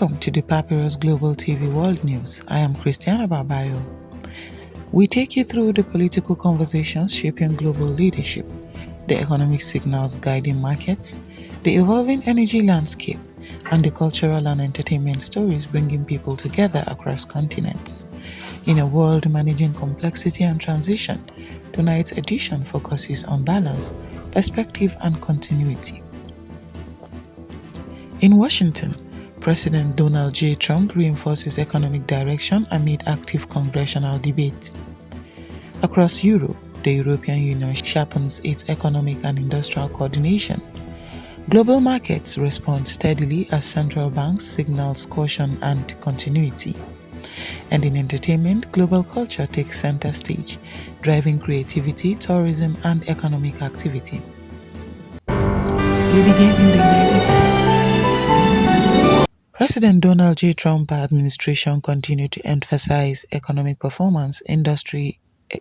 Welcome to the Papyrus Global TV World News. I am Christiana Babayo. We take you through the political conversations shaping global leadership, the economic signals guiding markets, the evolving energy landscape, and the cultural and entertainment stories bringing people together across continents. In a world managing complexity and transition, tonight's edition focuses on balance, perspective, and continuity. In Washington, President Donald J. Trump reinforces economic direction amid active congressional debate. Across Europe, the European Union sharpens its economic and industrial coordination. Global markets respond steadily as central banks signals caution and continuity. And in entertainment, global culture takes center stage, driving creativity, tourism, and economic activity. We begin in the United States. President Donald J. Trump administration continued to emphasize economic performance,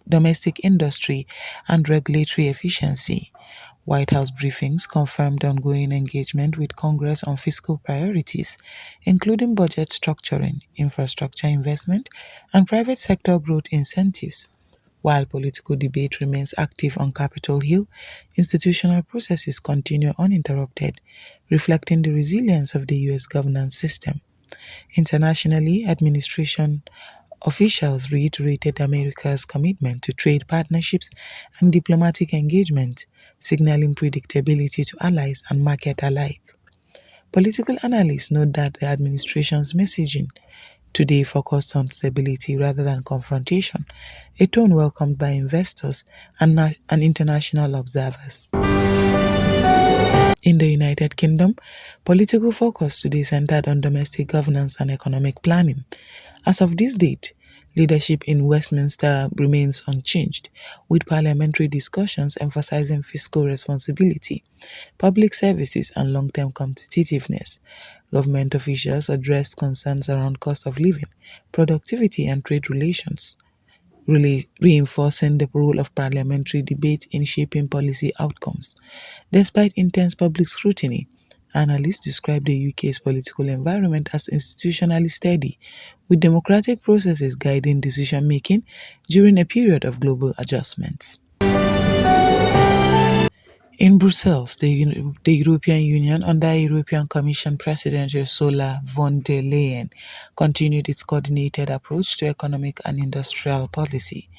domestic industry, and regulatory efficiency. White House briefings confirmed ongoing engagement with Congress on fiscal priorities, including budget structuring, infrastructure investment, and private sector growth incentives. While political debate remains active on Capitol Hill, institutional processes continue uninterrupted, reflecting the resilience of the U.S. governance system. Internationally, administration officials reiterated America's commitment to trade partnerships and diplomatic engagement, signaling predictability to allies and market alike. Political analysts note that the administration's messaging today focused on stability rather than confrontation, a tone welcomed by investors and international observers. In the United Kingdom, political focus today centered on domestic governance and economic planning. As of this date, leadership in Westminster remains unchanged, with parliamentary discussions emphasizing fiscal responsibility, public services, and long-term competitiveness. Government officials addressed concerns around cost of living, productivity, and trade relations, reinforcing the role of parliamentary debate in shaping policy outcomes. Despite intense public scrutiny, analysts describe the UK's political environment as institutionally steady, with democratic processes guiding decision-making during a period of global adjustments. In Brussels, the European Union, under European Commission President Ursula von der Leyen, continued its coordinated approach to economic and industrial policy.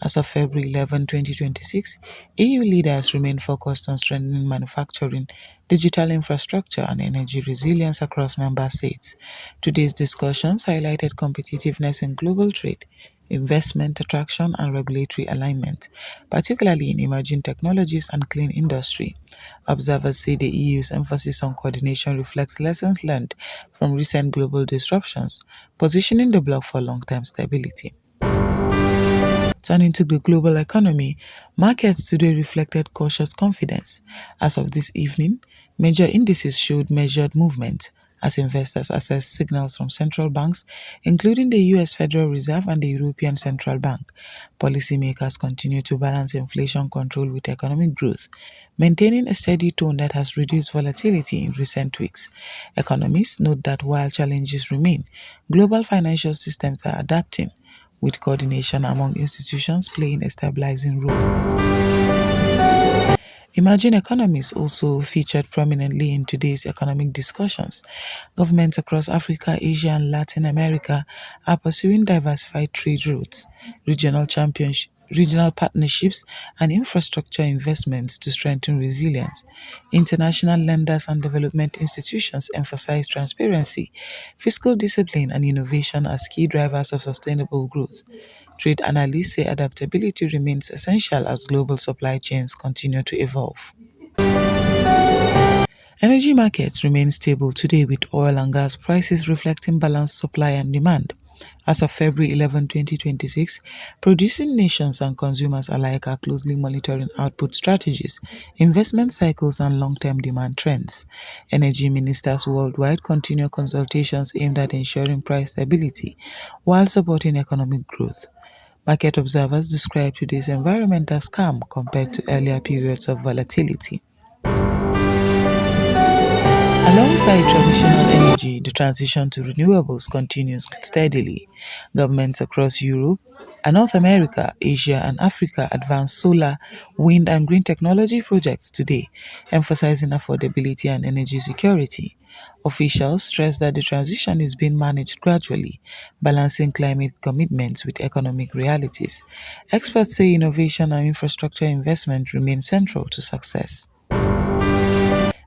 As of February 11, 2026, EU leaders remain focused on strengthening manufacturing, digital infrastructure, and energy resilience across member states. Today's discussions highlighted competitiveness in global trade, investment attraction, and regulatory alignment, particularly in emerging technologies and clean industry. Observers say the EU's emphasis on coordination reflects lessons learned from recent global disruptions, positioning the bloc for long-term stability. Turning to the global economy, markets today reflected cautious confidence. As of this evening, major indices showed measured movement as investors assessed signals from central banks, including the US Federal Reserve and the European Central Bank. Policymakers continue to balance inflation control with economic growth, maintaining a steady tone that has reduced volatility in recent weeks. Economists note that while challenges remain, global financial systems are adapting, with coordination among institutions playing a stabilizing role. Emerging economies also featured prominently in today's economic discussions. Governments across Africa, Asia, and Latin America are pursuing diversified trade routes, regional partnerships, and infrastructure investments to strengthen resilience. International lenders and development institutions emphasize transparency, fiscal discipline, and innovation as key drivers of sustainable growth. Trade analysts say adaptability remains essential as global supply chains continue to evolve. Energy markets remain stable today with oil and gas prices reflecting balanced supply and demand. As of February 11, 2026, producing nations and consumers alike are closely monitoring output strategies, investment cycles, and long-term demand trends. Energy ministers worldwide continue consultations aimed at ensuring price stability while supporting economic growth. Market observers describe today's environment as calm compared to earlier periods of volatility. Alongside traditional energy, the transition to renewables continues steadily. Governments across Europe and North America, Asia, and Africa advance solar, wind, and green technology projects today, emphasizing affordability and energy security. Officials stress that the transition is being managed gradually, balancing climate commitments with economic realities. Experts say innovation and infrastructure investment remain central to success.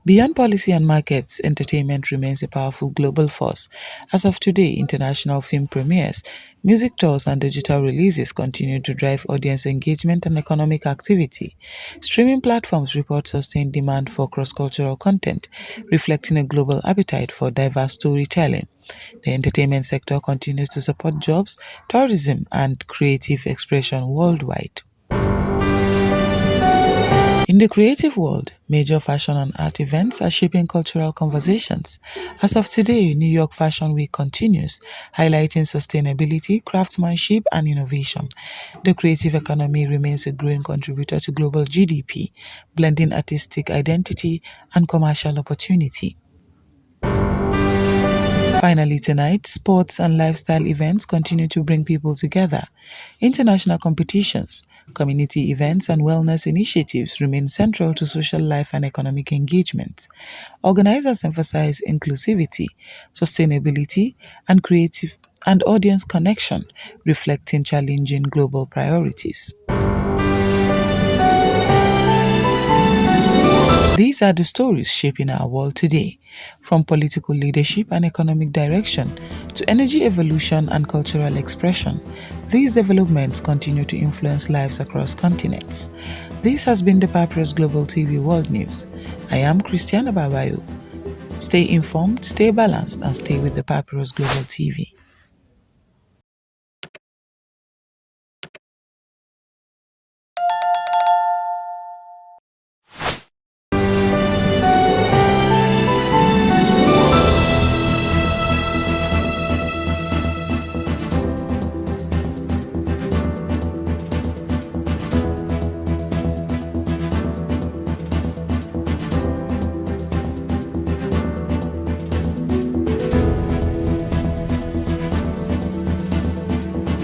Beyond policy and markets, entertainment remains a powerful global force. As of today, international film premieres, music tours, and digital releases continue to drive audience engagement and economic activity. Streaming platforms report sustained demand for cross cultural content, reflecting a global appetite for diverse storytelling. The entertainment sector continues to support jobs, tourism, and creative expression worldwide. In the creative world, major fashion and art events are shaping cultural conversations. As of today, New York Fashion Week continues, highlighting sustainability, craftsmanship, and innovation. The creative economy remains a growing contributor to global GDP, blending artistic identity and commercial opportunity. Finally, tonight, sports and lifestyle events continue to bring people together. International competitions, community events, and wellness initiatives remain central to social life and economic engagement. Organizers emphasize inclusivity, sustainability, and creative and audience connection, reflecting challenging global priorities. These are the stories shaping our world today, from political leadership and economic direction to energy evolution and cultural expression. These developments continue to influence lives across continents. This has been the Papyrus Global TV World News. I am Christiana Babayo. Stay informed, stay balanced, and stay with the Papyrus Global TV.